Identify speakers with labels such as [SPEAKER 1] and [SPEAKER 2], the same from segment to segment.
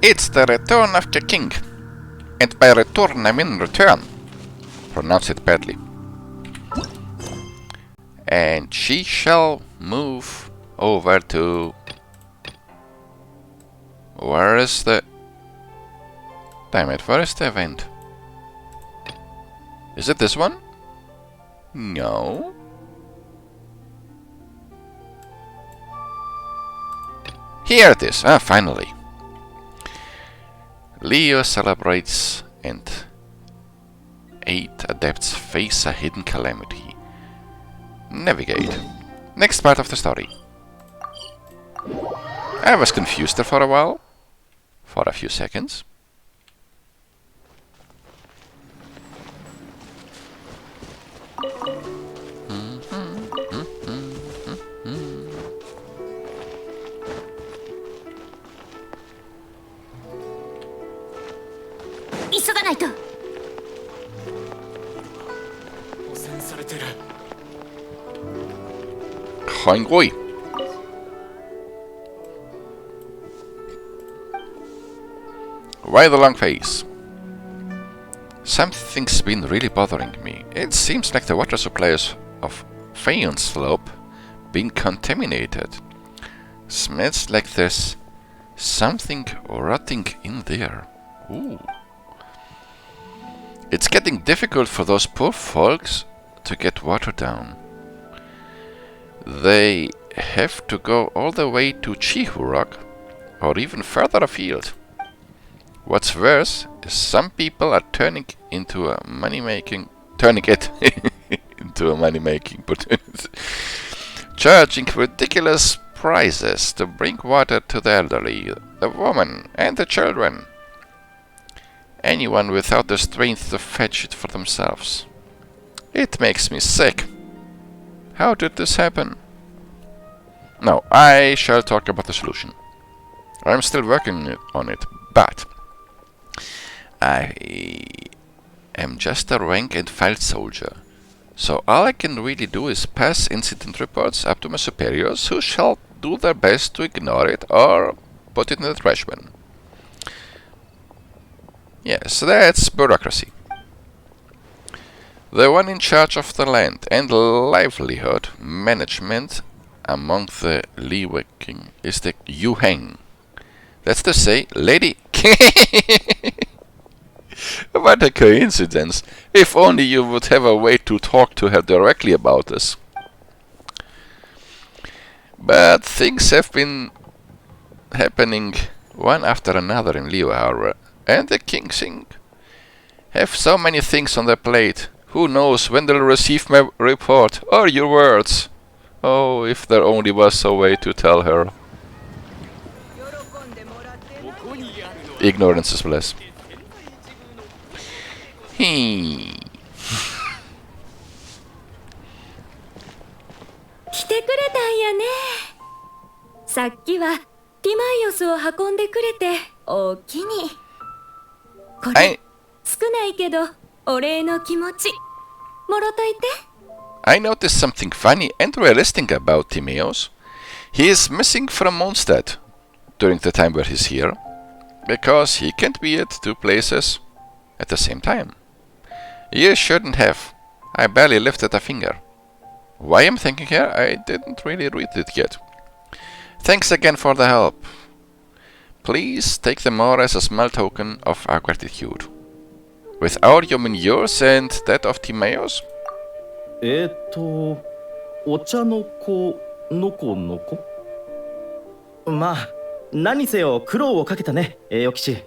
[SPEAKER 1] It's the return of the king. And by return I mean return. Pronounce it badly. And she shall move over to... Where is the... Damn it, where is the event? Is it this one? No. Here it is. Ah, finally. Leo celebrates and 8 adepts face a hidden calamity. Navigate. Next part of the story. I was confused there for a while. For a few seconds. Hoingoi. Why the long face? Something's been really bothering me. It seems like the water supplies of Phaeon Slope been contaminated. Smells like there's something rotting in there. Ooh. It's getting difficult for those poor folks to get water down. They have to go all the way to Chihu Rock or even further afield. What's worse is some people are turning it into a money-making opportunity, charging ridiculous prices to bring water to the elderly, the women, and the children. Anyone without the strength to fetch it for themselves. It makes me sick. How did this happen? No, I shall talk about the solution. I'm still working on it, but I am just a rank and file soldier, so all I can really do is pass incident reports up to my superiors, who shall do their best to ignore it or put it in the trash bin. Yes, that's bureaucracy. The one in charge of the land and livelihood management among the Liwei King is the Yu Heng. That's to say, Lady... What a coincidence! If only you would have a way to talk to her directly about this. But things have been happening one after another in Liu, and the King have so many things on their plate. Who knows when they'll receive my report or your words? Oh, if there only was a way to tell her. Ignorance is bliss. Hey.
[SPEAKER 2] 来てくれたんやね。さっきはティマイオスを運んでくれておおきに。これ少ないけどお礼の気持ちもろといて。
[SPEAKER 1] I noticed something funny and realistic about Timaeus. He is missing from Mondstadt during the time where he's here, because he can't be at 2 places at the same time. You shouldn't have. I barely lifted a finger. Why I'm thanking her? I didn't really read it yet. Thanks again for the help. Please take them more as a small token of our gratitude. Without you mean yours and that of Timaeus?
[SPEAKER 3] お茶の子のこのこ。まあ何せよ苦労をかけたね、栄誉騎士。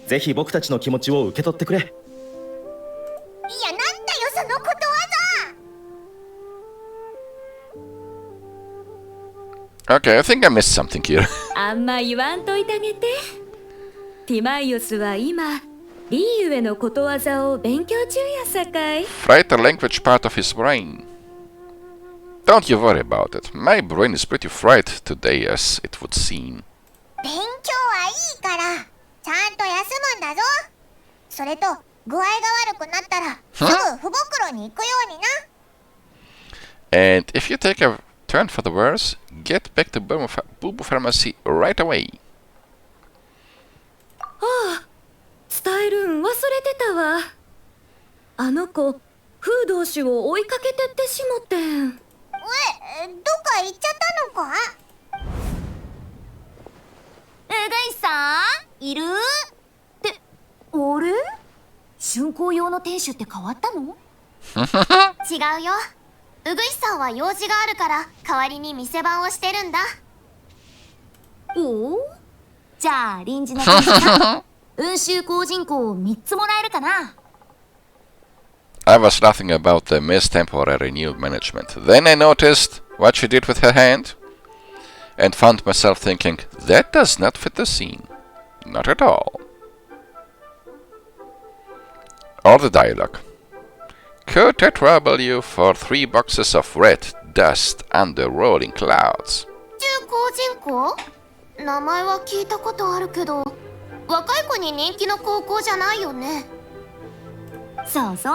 [SPEAKER 3] ぜひ僕たちの気持ちを受け取ってくれ。いや、
[SPEAKER 4] なんだよそのことわざ。
[SPEAKER 1] Okay, I think I missed something here.
[SPEAKER 2] あんま言わんといてあげて。ティマイオスは今リーユエのことわざを勉強中やさかい。
[SPEAKER 1] Write the language part of his brain. Don't you worry about it. My brain is pretty fried today, as it would seem.
[SPEAKER 4] 勉強はいいから、ちゃんと休むんだぞ。それと具合が悪くなったらすぐ不袋に行くようにな。
[SPEAKER 1] And if you take a turn for the worse, get back to Bubu Pharmacy right away.
[SPEAKER 2] れるん忘れてたわ。あの子風道種を追いかけてってしもてん。
[SPEAKER 4] どっか行っちゃったのか？
[SPEAKER 5] うぐいさんいる？ってあれ？竣工用の店主って変わったの？
[SPEAKER 4] 違うよ。うぐいさんは用事があるから代わりに店番をしてるんだ。
[SPEAKER 5] おお、じゃあ臨時の店主さん運州工人口を3つもらえるかな？
[SPEAKER 1] I was laughing about the Miss Temporary New Management. Then I noticed what she did with her hand and found myself thinking, that does not fit the scene. Not at all. Or the dialogue. Could I trouble you for 3 boxes of red dust under rolling clouds?
[SPEAKER 4] 中高人口？名前は聞いたことあるけど、若い子に人気の高校じゃないよね。
[SPEAKER 5] そうそう、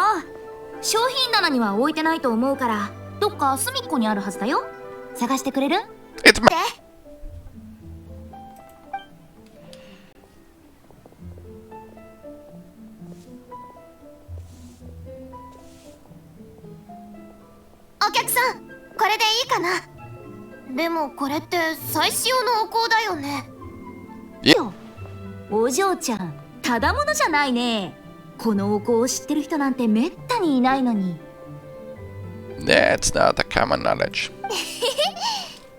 [SPEAKER 5] 商品棚には置いてないと思うからどっか隅っこにあるはずだよ。探してくれる？
[SPEAKER 1] It ma-
[SPEAKER 4] お客さん、これでいいかな？でもこれって最使用のお香だよね。
[SPEAKER 5] お嬢ちゃん、ただものじゃないね。このお香を知ってる人なんてめったにいないのに。
[SPEAKER 1] That's not a common knowledge.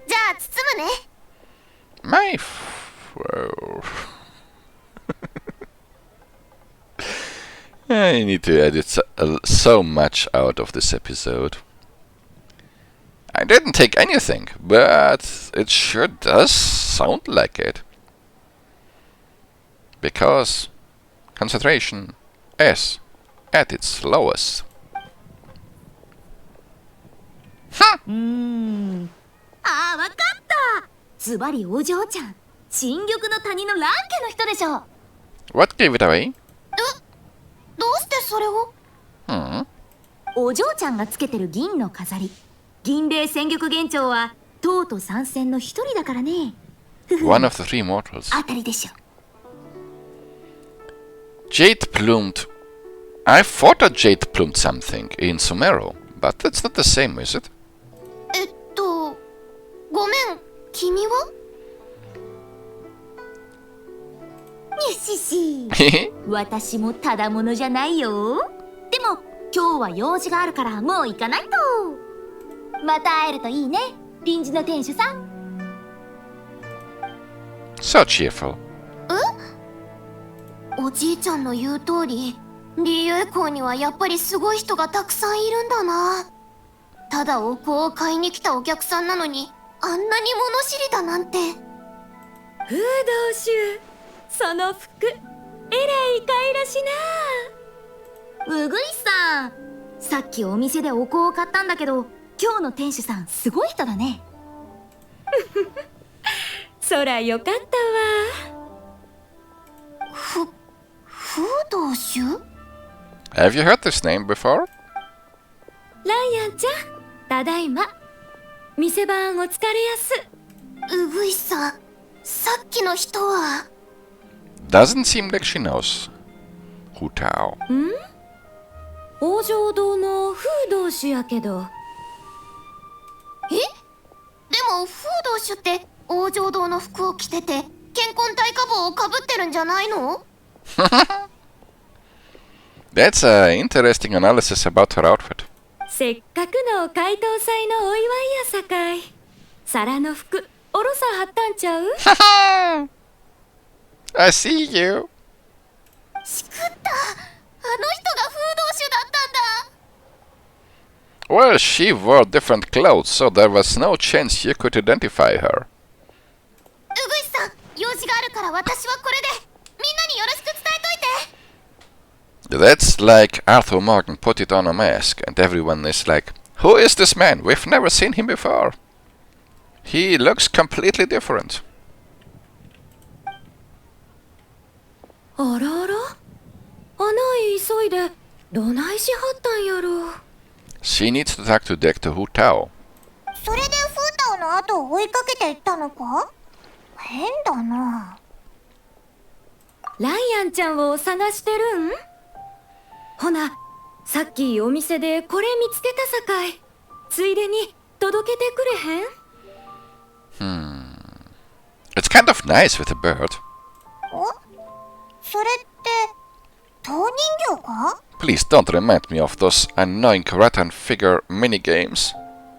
[SPEAKER 4] じゃあ包むね。
[SPEAKER 1] My I need to edit so much out of this episode. I didn't take anything, but it sure does sound like it. Because concentration is at its lowest.
[SPEAKER 5] ああ、わかった。ズバリお嬢ちゃん、新玉の谷のラン家の人でしょ。
[SPEAKER 1] What gave it away?
[SPEAKER 4] どうしてそれを？
[SPEAKER 5] お嬢ちゃんがつけてる銀の飾り、銀霊戦玉元朝は唐と参戦の一人だからね。
[SPEAKER 1] One of the 3 mortals.
[SPEAKER 5] 当たりでしょ。
[SPEAKER 1] Jade plumed. I thought I jade plumed something in Sumero, but that's not the same, is it?
[SPEAKER 4] ごめん、君は？
[SPEAKER 5] にしし私もただものじゃないよ。でも今日は用事があるからもう行かないと。また会えるといいね、臨時の店主さん。
[SPEAKER 1] So cheerful.
[SPEAKER 4] おじいちゃんの言う通り、リーエコーにはやっぱりすごい人がたくさんいるんだな。ただお香を買いに来たお客さんなのに、あんなに物知りだなんて。
[SPEAKER 2] 風道種、その服えらいかいらしな。
[SPEAKER 5] うぐいさん、さっきお店でお香を買ったんだけど、今日の店主さんすごい人だね。
[SPEAKER 2] そらよかったわ。
[SPEAKER 4] 風道種？
[SPEAKER 1] Have you heard this name before?
[SPEAKER 2] ライアンちゃん、ただいま。店番お疲れやす。
[SPEAKER 4] うぐいさん、さっきの人は。
[SPEAKER 1] Doesn't seem like she knows. Hu Tao.
[SPEAKER 2] 王城堂の風道種やけど。
[SPEAKER 4] でも風道種って王城堂の服を着てて健康体化帽をかぶってるんじゃないの？
[SPEAKER 1] That's an interesting analysis about her outfit.
[SPEAKER 2] せっかくの解凍祭のお祝いやさかい。皿の服、おろさはったんちゃう？
[SPEAKER 1] I see you.
[SPEAKER 4] しくった。あの人が風道種だったんだ。
[SPEAKER 1] Well, she wore different clothes, so there was no chance you could identify her.
[SPEAKER 4] うぐいさん、用事があるから私はこれで。みんなによろしく伝えといて。
[SPEAKER 1] That's like Arthur Morgan put it on a mask, and everyone is like, who is this man? We've never seen him before. He looks completely different.
[SPEAKER 2] あらあら、あない急いでどないしはったんやろ。
[SPEAKER 1] She needs to talk to Dr. Hu Tao.
[SPEAKER 4] それでフータオの後を追いかけていったのか？変だな。
[SPEAKER 2] ライアンちゃんを探してるん？ほな、さっきお店でこれ見つけたさかい。ついでに届けてくれへん？
[SPEAKER 1] It's kind of nice with a bird.
[SPEAKER 4] お？それって陶人形か？
[SPEAKER 1] Please don't remind me of those annoying Rattan figure minigames.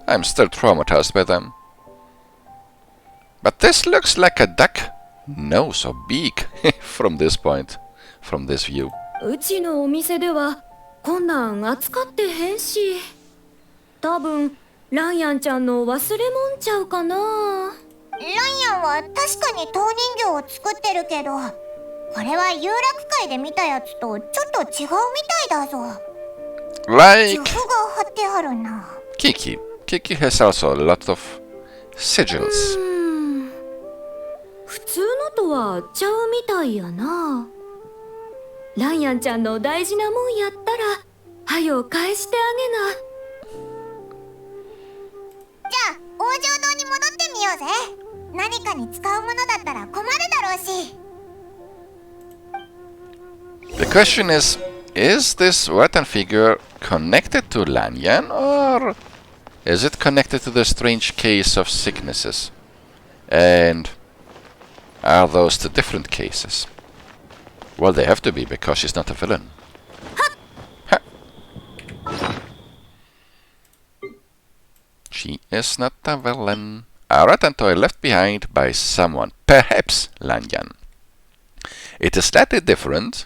[SPEAKER 1] I'm still traumatized by them. But this looks like a duck nose or beak from this point, from this view.
[SPEAKER 2] うちのお店ではこんなん扱ってへんし。多分ライアンちゃんの忘れもんちゃうかな。
[SPEAKER 4] ライアンは確かに陶人形を作ってるけど、これは有楽街で見たやつとちょっと違うみたいだぞ。
[SPEAKER 1] Like
[SPEAKER 4] 図譜が貼ってあるな。
[SPEAKER 1] Kiki. Kiki has also a lot of sigils.
[SPEAKER 2] 普通のとはちゃうみたいやな。ライアンちゃんの大事なもんやったらはよ返してあげな。
[SPEAKER 4] じゃあ王城堂に戻ってみようぜ。何かに使うものだったら困るだろうし。
[SPEAKER 1] The question is this Rattan figure connected to Lanyan, or is it connected to the strange case of sicknesses? And are those two different cases? Well, they have to be, because she's not a villain. Ha. She is not a villain. A Rattan toy left behind by someone, perhaps Lanyan. It is slightly different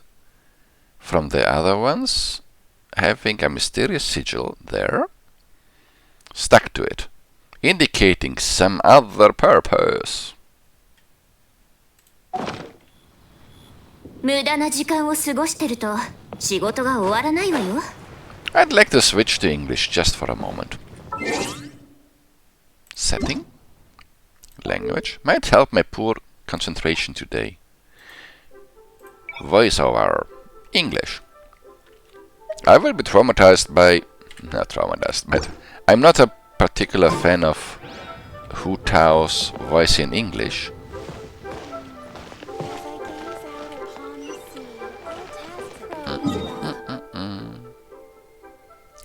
[SPEAKER 1] from the other ones, having a mysterious sigil there stuck to it, indicating some other purpose.
[SPEAKER 5] 無駄な時間を過ごしてると仕事が終わらないわよ。
[SPEAKER 1] I'd like to switch to English just for a moment. Setting? Language? Might help my poor concentration today. Voiceover. English. I will be traumatized by... Not traumatized, but I'm not a particular fan of Hu Tao's voice in English.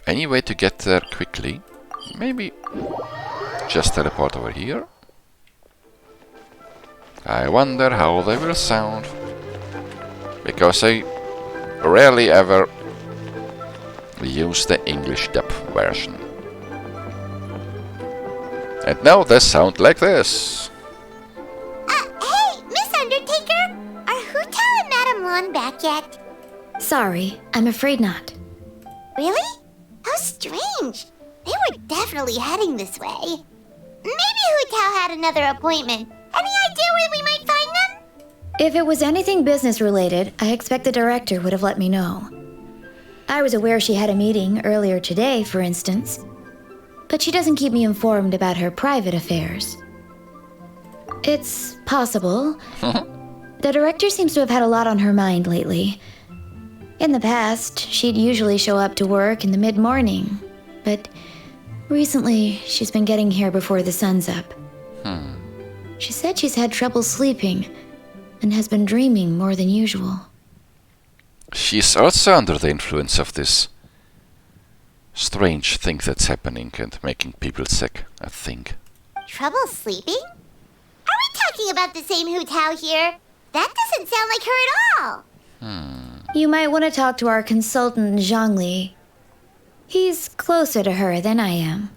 [SPEAKER 1] Any way to get there quickly? Maybe just teleport over here? I wonder how they will sound, because I rarely ever use the English dub version. And now they sound like this.
[SPEAKER 4] Hey, Miss Undertaker! Are Hu Tao and Madame Lan back yet?
[SPEAKER 2] Sorry, I'm afraid not.
[SPEAKER 4] Really? How strange. They were definitely heading this way. Maybe Hu Tao had another appointment. Any idea where we might find them?
[SPEAKER 6] If it was anything business related, I expect the director would have let me know. I was aware she had a meeting earlier today, for instance, but she doesn't keep me informed about her private affairs. It's possible. The director seems to have had a lot on her mind lately. In the past, she'd usually show up to work in the mid-morning, but recently she's been getting here before the sun's up. She said she's had trouble sleeping and has been dreaming more than usual.
[SPEAKER 1] She's also under the influence of this strange thing that's happening and making people sick, I think.
[SPEAKER 4] Trouble sleeping? Are we talking about the same Hu Tao here? That doesn't sound like her at all.
[SPEAKER 6] You might want to talk to our consultant, Zhongli. He's closer to her than I am.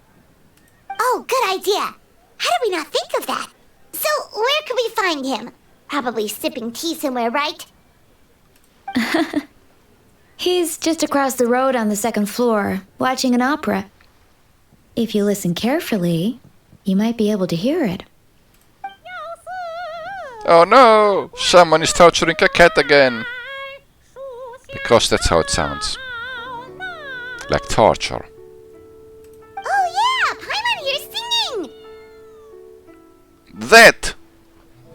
[SPEAKER 4] Oh, good idea. How did we not think of that? So, where could we find him? Probably sipping tea somewhere, right?
[SPEAKER 6] He's just across the road on the second floor, watching an opera. If you listen carefully, you might be able to hear it.
[SPEAKER 1] Oh no! Someone is torturing a cat again! Because that's how it sounds. Like torture.
[SPEAKER 4] Oh yeah, Paimon here's singing!
[SPEAKER 1] That!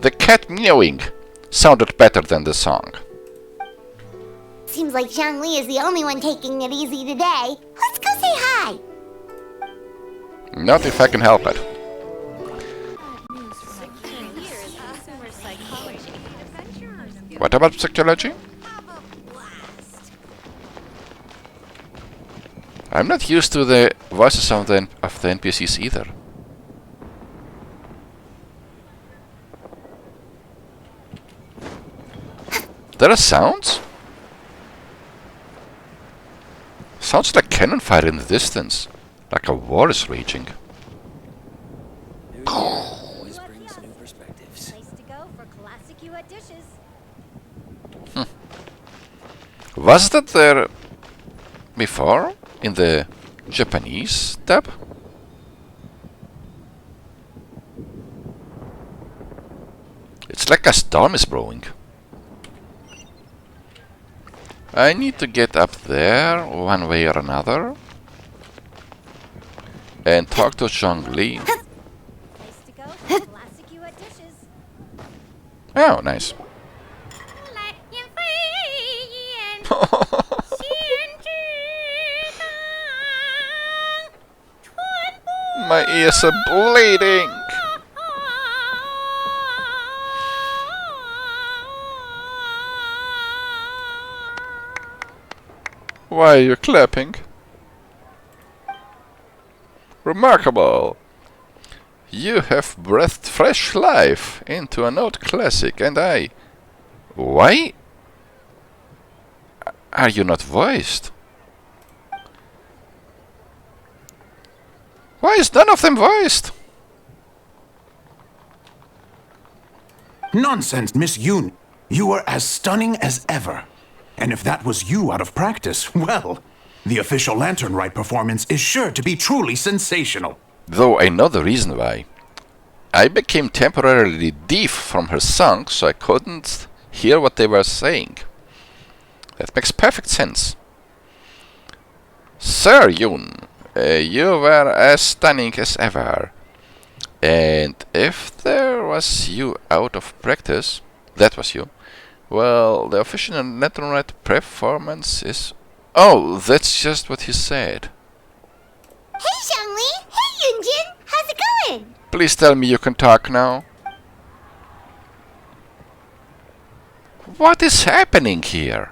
[SPEAKER 1] The cat meowing sounded better than the song.
[SPEAKER 4] Seems like Zhongli is the only one taking it easy today. Let's go say hi!
[SPEAKER 1] Not if I can help it. What about psychology? I'm not used to the voices of the NPCs either. There are sounds? Sounds like cannon fire in the distance. Like a war is raging.
[SPEAKER 7] Always brings new perspectives.
[SPEAKER 2] Place to go for classic you dishes.
[SPEAKER 1] Was that there before? In the Japanese tab? It's like a storm is brewing. I need to get up there one way or another and talk to Zhongli.
[SPEAKER 2] Place to go for classic you dishes.
[SPEAKER 1] Oh, nice. My ears are bleeding. Why are you clapping? Remarkable. You have breathed fresh life into an old classic, and I... Why are you not voiced? Why is none of them voiced?
[SPEAKER 8] Nonsense, Miss Yoon. You were as stunning as ever. And if that was you out of practice, well, the official Lantern Rite performance is sure to be truly sensational.
[SPEAKER 1] Though I know the reason why. I became temporarily deaf from her song, so I couldn't hear what they were saying. That makes perfect sense. Sir Yoon, you were as stunning as ever. And if there was you out of practice, that was you. Well, the official Lantern Rite performance is... Oh, that's just what he said.
[SPEAKER 4] Hey, Zhongli! Hey, Yunjin! How's it going?
[SPEAKER 1] Please tell me you can talk now. What is happening here?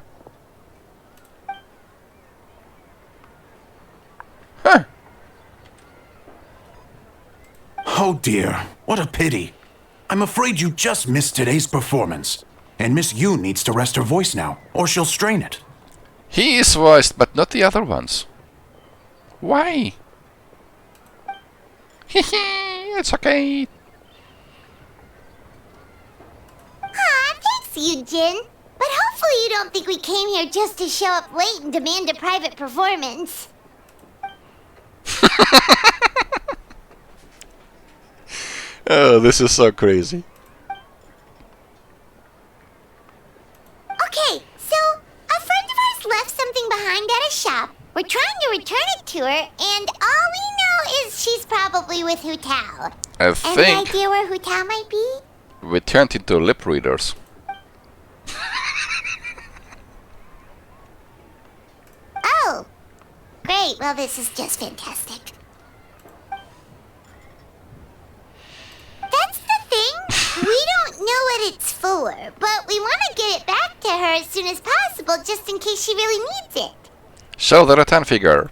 [SPEAKER 1] Huh.
[SPEAKER 8] Oh dear, what a pity. I'm afraid you just missed today's performance. And Miss Yoon needs to rest her voice now, or she'll strain it.
[SPEAKER 1] He is voiced, but not the other ones. Why? Hehe, it's okay.
[SPEAKER 4] Aw, thanks, Yunjin. But hopefully you don't think we came here just to show up late and demand a private performance.
[SPEAKER 1] Oh, this is so crazy.
[SPEAKER 4] Okay, so a friend of ours left something behind at a shop. We're trying to return it to her, and all we know is she's probably with Hu Tao.
[SPEAKER 1] I
[SPEAKER 4] Any
[SPEAKER 1] think
[SPEAKER 4] idea where Hu Tao might be?
[SPEAKER 1] we turned into lip readers.
[SPEAKER 4] Oh, great. Well, this is just fantastic. That's the thing. We don't know what it's for, but we want to get it back to her as soon as possible, just in case she really needs it.
[SPEAKER 1] Show the Rattan figure.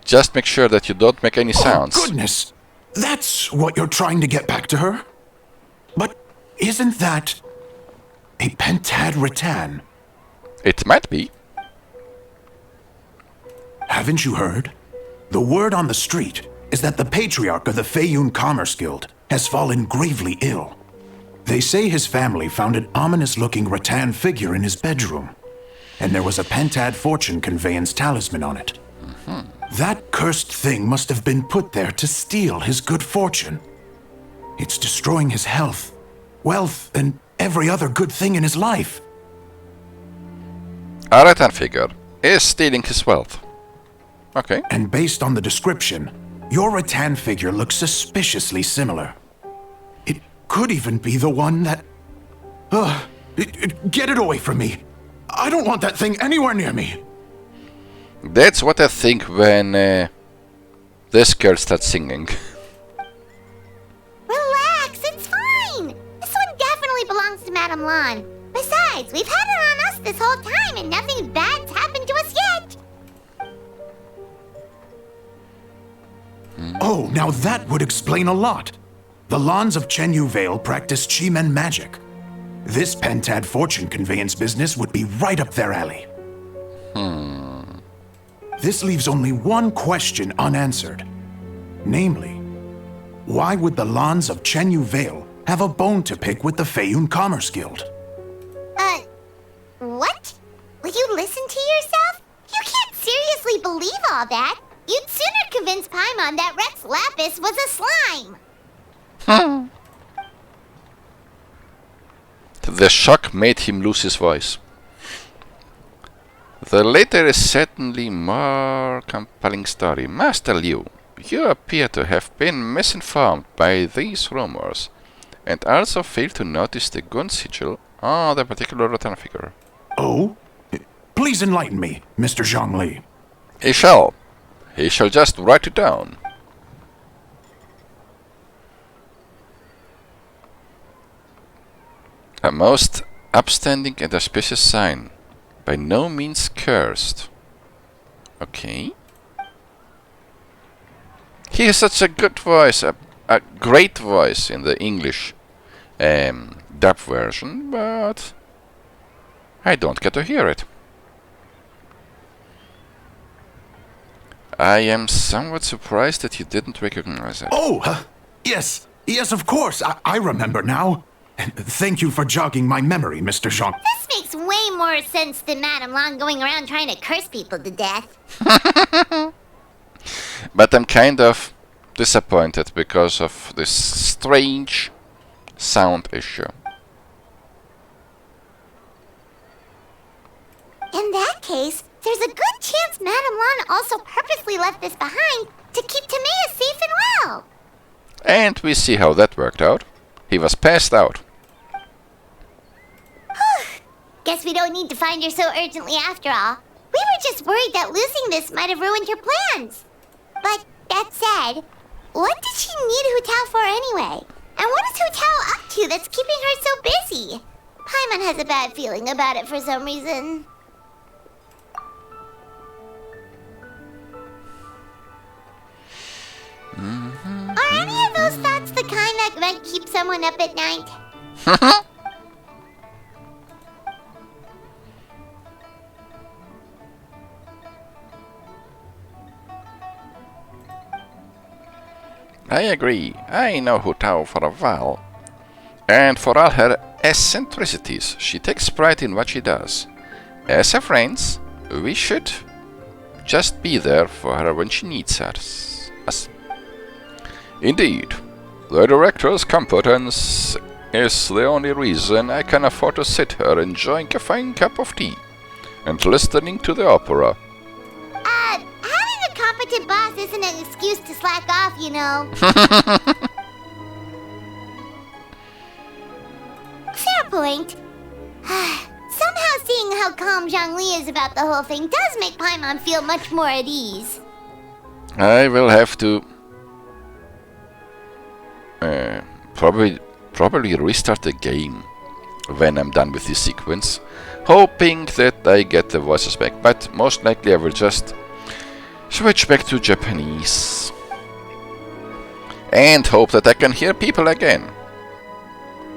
[SPEAKER 1] Just make sure that you don't make any sounds.
[SPEAKER 8] Oh, goodness! That's what you're trying to get back to her? But isn't that a pentad Rattan?
[SPEAKER 1] It might be.
[SPEAKER 8] Haven't you heard? The word on the street is that the patriarch of the Feiyun Commerce Guild has fallen gravely ill. They say his family found an ominous-looking rattan figure in his bedroom, and there was a pentad fortune conveyance talisman on it. That cursed thing must have been put there to steal his good fortune. It's destroying his health, wealth, and every other good thing in his life.
[SPEAKER 1] A Rattan figure is stealing his wealth. Okay.
[SPEAKER 8] And based on the description, your rattan figure looks suspiciously similar. It could even be the one that... get it away from me! I don't want that thing anywhere near me!
[SPEAKER 1] That's what I think when this girl starts singing.
[SPEAKER 4] Relax, it's fine. This one definitely belongs to Madame Lan. Besides, we've had it on us this whole time and nothing bad's happened to us yet.
[SPEAKER 8] Oh, now that would explain a lot. The Lans of Chenyu Vale practice Chi-Men magic. This Pentad fortune conveyance business would be right up their alley. This leaves only one question unanswered. Namely, why would the Lans of Chenyu Vale have a bone to pick with the Feiyun Commerce Guild?
[SPEAKER 4] What? Will you listen to yourself? You can't seriously believe all that. You'd sooner convince Paimon that Rex Lapis was a slime.
[SPEAKER 1] The shock made him lose his voice. The latter is certainly more compelling story. Master Liu, you appear to have been misinformed by these rumors, and also failed to notice the gun sigil on the particular Rattan figure.
[SPEAKER 8] Oh? Please enlighten me, Mr. Zhongli.
[SPEAKER 1] He shall. He shall just write it down. A most upstanding and auspicious sign. By no means cursed. Okay. He has such a good voice, a great voice in the English dub version, but I don't get to hear it. I am somewhat surprised that you didn't recognize it.
[SPEAKER 8] Oh, yes. Yes, of course. I remember now. Thank you for jogging my memory, Mr. Zhong.
[SPEAKER 4] This makes way more sense than Madame Lan going around trying to curse people to death.
[SPEAKER 1] But I'm kind of disappointed because of this strange sound issue.
[SPEAKER 4] In that case, there's a good chance Madame Lan also purposely left this behind to keep Timea safe and well.
[SPEAKER 1] And we see how that worked out. He was passed out.
[SPEAKER 4] Guess we don't need to find her so urgently after all. We were just worried that losing this might have ruined her plans. But that said, what did she need Hu Tao for anyway? And what is Hu Tao up to that's keeping her so busy? Paimon has a bad feeling about it for some reason. Are any of those thoughts the kind that might keep someone up at night?
[SPEAKER 1] I agree. I know Hu Tao for a while. And for all her eccentricities, she takes pride in what she does. As her friends, we should just be there for her when she needs us. Indeed, the director's competence is the only reason I can afford to sit here enjoying a fine cup of tea and listening to the opera.
[SPEAKER 4] Having a competent boss isn't an excuse to slack off, you know. Fair point. Somehow seeing how calm Zhongli is about the whole thing does make Paimon feel much more at ease.
[SPEAKER 1] I will have to probably restart the game when I'm done with this sequence, hoping that I get the voices back, but most likely I will just switch back to Japanese and hope that I can hear people again.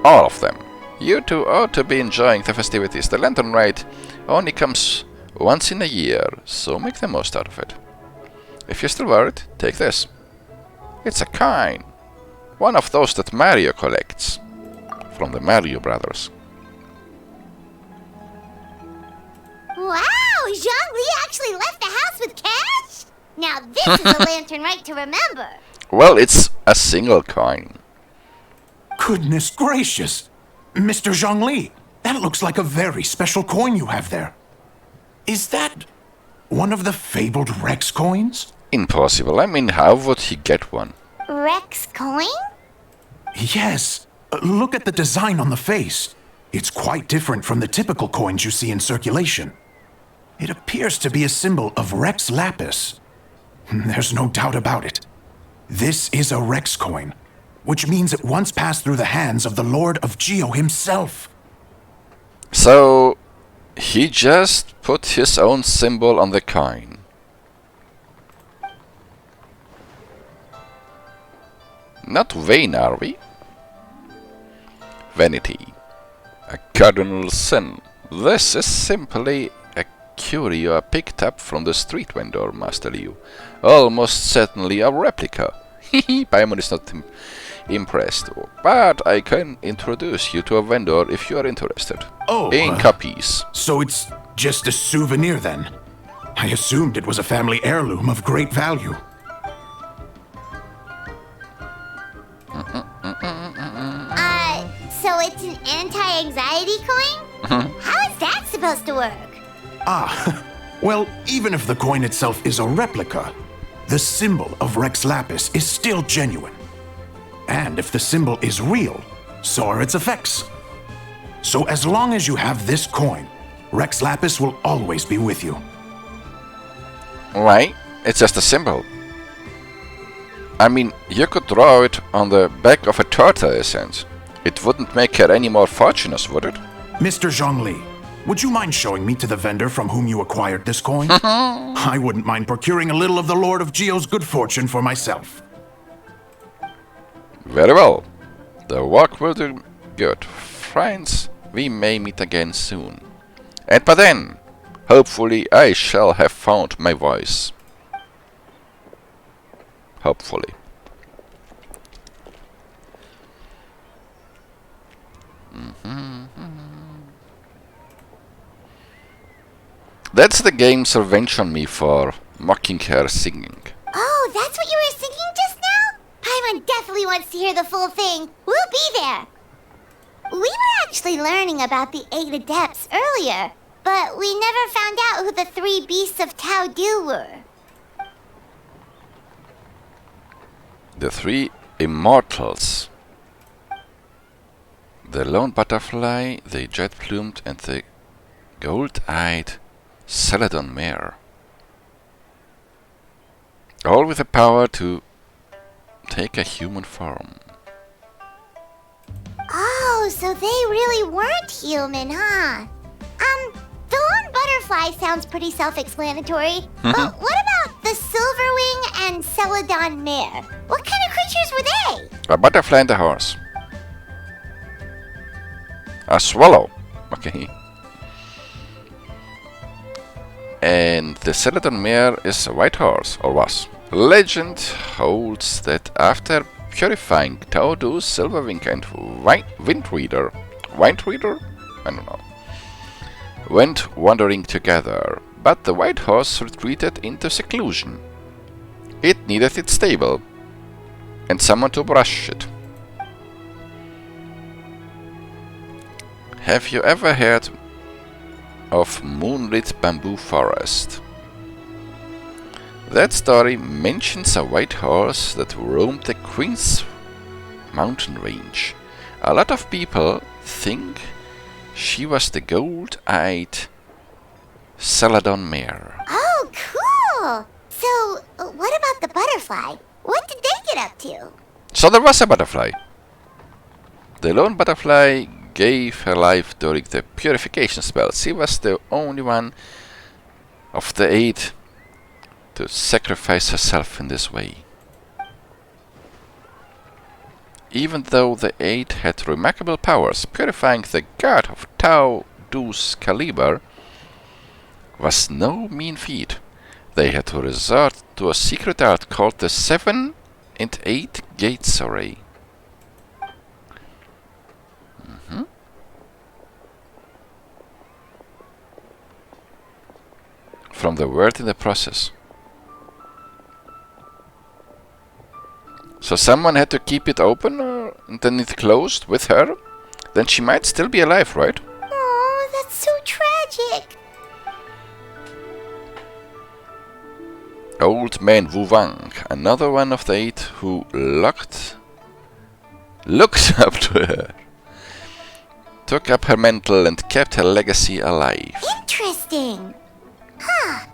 [SPEAKER 1] All of them. You two ought to be enjoying the festivities. The Lantern Rite only comes once in a year, so make the most out of it. If you're still worried, take this. It's a coin. One of those that Mario collects. From the Mario Brothers.
[SPEAKER 4] Wow! Zhongli actually left the house with cash? Now this is a Lantern Rite to remember.
[SPEAKER 1] Well, it's a single coin.
[SPEAKER 8] Goodness gracious! Mr. Zhongli, that looks like a very special coin you have there. Is that one of the fabled Rex coins?
[SPEAKER 1] Impossible. I mean, how would he get one?
[SPEAKER 4] Rex coin?
[SPEAKER 8] Yes. Look at the design on the face. It's quite different from the typical coins you see in circulation. It appears to be a symbol of Rex Lapis. There's no doubt about it. This is a Rex coin, which means it once passed through the hands of the Lord of Geo himself.
[SPEAKER 1] So he just put his own symbol on the coin. Not vain, are we? Vanity. A cardinal sin. This is simply a curio I picked up from the street vendor, Master Liu. Almost certainly a replica. Paimon is not impressed, but I can introduce you to a vendor if you are interested.
[SPEAKER 8] Oh,
[SPEAKER 1] in copies.
[SPEAKER 8] So it's just a souvenir then? I assumed it was a family heirloom of great value.
[SPEAKER 4] So it's an anti-anxiety coin? How is that supposed to work?
[SPEAKER 8] Ah, well, even if the coin itself is a replica, the symbol of Rex Lapis is still genuine. And if the symbol is real, so are its effects. So as long as you have this coin, Rex Lapis will always be with you.
[SPEAKER 1] Why? It's just a symbol. I mean, you could draw it on the back of a tortoise. It wouldn't make her any more fortunate, would it?
[SPEAKER 8] Mr. Zhongli, would you mind showing me to the vendor from whom you acquired this coin? I wouldn't mind procuring a little of the Lord of Geo's good fortune for myself.
[SPEAKER 1] Very well. The walk will do good. Friends, we may meet again soon. And by then, hopefully I shall have found my voice. Hopefully. That's the game's revenge on me for mocking her singing.
[SPEAKER 4] Oh, that's what you were singing just now? Paimon definitely wants to hear the full thing. We'll be there. We were actually learning about the 8 adepts earlier, but we never found out who the 3 beasts of Tao Du were.
[SPEAKER 1] The 3 immortals. The lone butterfly, the jet-plumed, and the gold-eyed Celadon mare. All with the power to take a human form.
[SPEAKER 4] Oh, so they really weren't human, huh? The lone butterfly sounds pretty self-explanatory. But what about the silverwing and Celadon mare? What kind of creatures were they?
[SPEAKER 1] A butterfly and a horse. A swallow. Okay. And the Celadon mare is a white horse, or was. Legend holds that after purifying Taudu's Silverwing and Windreader, I don't know, went wandering together, but the white horse retreated into seclusion. It needed its stable, and someone to brush it. Have you ever heard of Moonlit Bamboo Forest? That story mentions a white horse that roamed the Queen's mountain range. A lot of people think she was the gold-eyed Celadon mare.
[SPEAKER 4] Oh, cool! So, what about the butterfly? What did they get up to?
[SPEAKER 1] So there was a butterfly. The lone butterfly gave her life during the purification spell. She was the only one of the 8 to sacrifice herself in this way. Even though the 8 had remarkable powers, purifying the god of Tao Du's caliber was no mean feat. They had to resort to a secret art called the 7 and 8 Gates Array. From the word in the process. So someone had to keep it open and then it closed with her? Then she might still be alive, right?
[SPEAKER 4] Oh, that's so tragic.
[SPEAKER 1] Old man Wu Wang, another one of the 8 who looked up to her, took up her mantle and kept her legacy alive.
[SPEAKER 4] Interesting. Huh.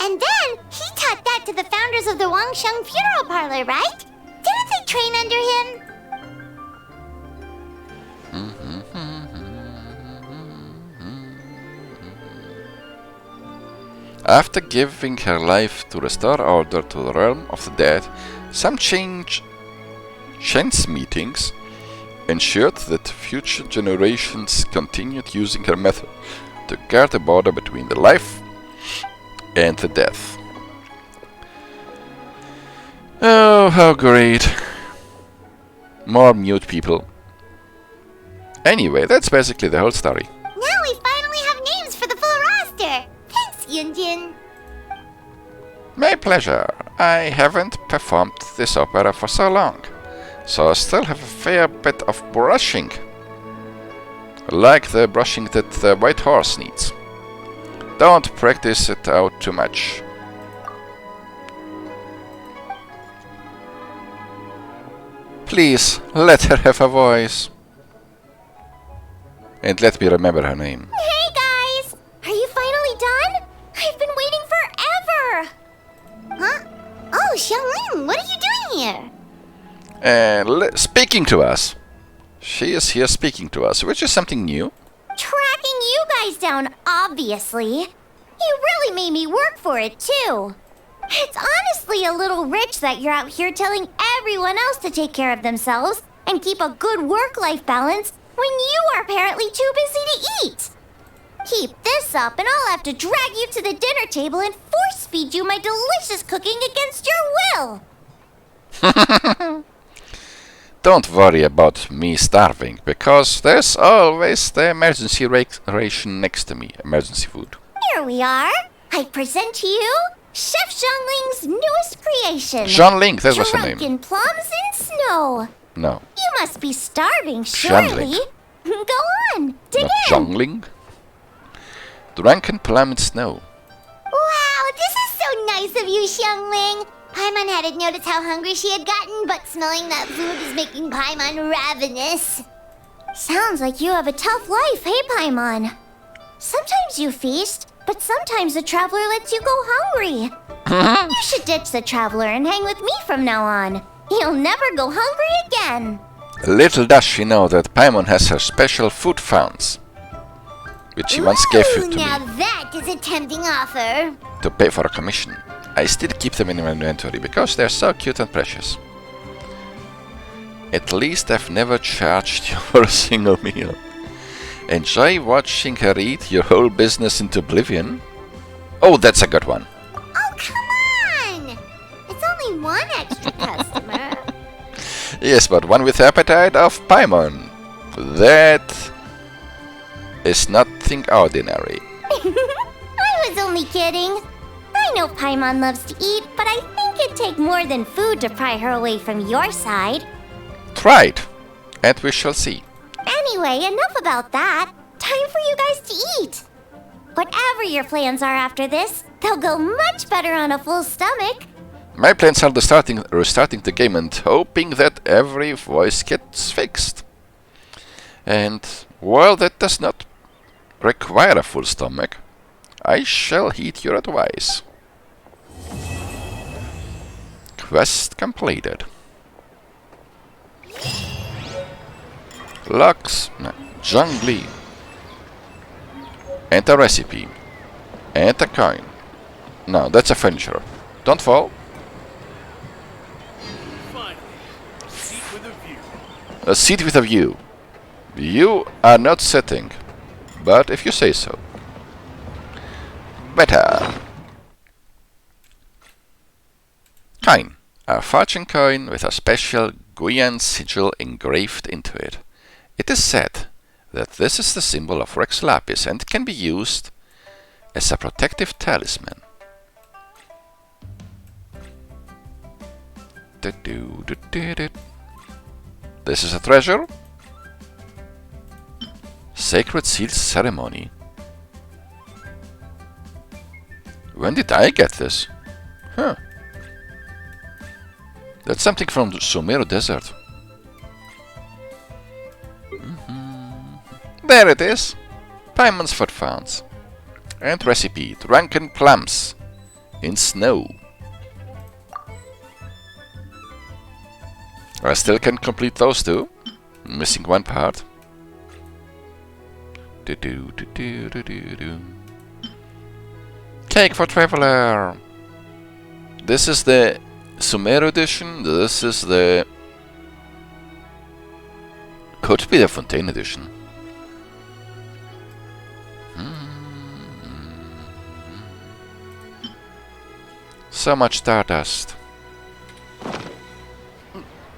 [SPEAKER 4] And then he taught that to the founders of the Wangsheng Funeral Parlor, right? Didn't they train under him?
[SPEAKER 1] After giving her life to restore order to the realm of the dead, some chance meetings ensured that future generations continued using her method to guard the border between the life and the death. Oh, how great. More mute people. Anyway, that's basically the whole story.
[SPEAKER 4] Now we finally have names for the full roster. Thanks, Yunjin.
[SPEAKER 1] My pleasure. I haven't performed this opera for so long, so I still have a fair bit of brushing. Like the brushing that the white horse needs. Don't practice it out too much. Please, let her have a voice. And let me remember her name.
[SPEAKER 4] Hey guys! Are you finally done? I've been waiting forever! Huh? Oh, Xiangling, what are you doing here?
[SPEAKER 1] Speaking to us. She is here speaking to us, which is something new.
[SPEAKER 4] Tracking you guys down, obviously. You really made me work for it, too. It's honestly a little rich that you're out here telling everyone else to take care of themselves and keep a good work-life balance when you are apparently too busy to eat. Keep this up and I'll have to drag you to the dinner table and force-feed you my delicious cooking against your will.
[SPEAKER 1] Don't worry about me starving, because there's always the emergency ration next to me. Emergency food.
[SPEAKER 4] Here we are. I present to you Chef Zhongling's newest creation.
[SPEAKER 1] Zhongli, that was her name.
[SPEAKER 4] Drunken plums in snow.
[SPEAKER 1] No.
[SPEAKER 4] You must be starving, surely. Go on, dig
[SPEAKER 1] Not
[SPEAKER 4] in.
[SPEAKER 1] Zhongling. Drunken plum in snow.
[SPEAKER 4] Wow, this is so nice of you, Xiangling. Paimon hadn't noticed how hungry she had gotten, but smelling that food is making Paimon ravenous. Sounds like you have a tough life, hey, Paimon? Sometimes you feast, but sometimes the traveler lets you go hungry. You should ditch the traveler and hang with me from now on. You'll never go hungry again.
[SPEAKER 1] Little does she know that Paimon has her special food founds, which she once gave
[SPEAKER 4] Ooh,
[SPEAKER 1] to
[SPEAKER 4] now
[SPEAKER 1] me
[SPEAKER 4] that is a tempting offer.
[SPEAKER 1] to pay for a commission. I still keep them in my inventory because they're so cute and precious. At least I've never charged you for a single meal. Enjoy watching her eat your whole business into oblivion? Oh, that's a good one.
[SPEAKER 4] Oh, come on! It's only one extra customer.
[SPEAKER 1] Yes, but one with the appetite of Paimon. That is nothing ordinary.
[SPEAKER 4] I was only kidding. I know Paimon loves to eat, but I think it'd take more than food to pry her away from your side.
[SPEAKER 1] Try it, and we shall see.
[SPEAKER 4] Anyway, enough about that. Time for you guys to eat. Whatever your plans are after this, they'll go much better on a full stomach.
[SPEAKER 1] My plans are restarting the game and hoping that every voice gets fixed. And while that does not require a full stomach, I shall heed your advice. Quest completed. Zhongli. And a recipe. And a coin. No, that's a furniture. Don't fall. A seat with a view. You are not sitting, but if you say so. Better. Coin. A fortune coin with a special Guyan sigil engraved into it. It is said that this is the symbol of Rex Lapis and can be used as a protective talisman. This is a treasure. Sacred Seal Ceremony. When did I get this? Huh. That's something from the Sumeru Desert. There it is. Paimon's food founds. And recipe. Drunken plums. In snow. I still can complete those two. Missing one part. Cake for Traveler! This is the Sumeru edition, this is the... Could be the Fontaine edition. So much Stardust.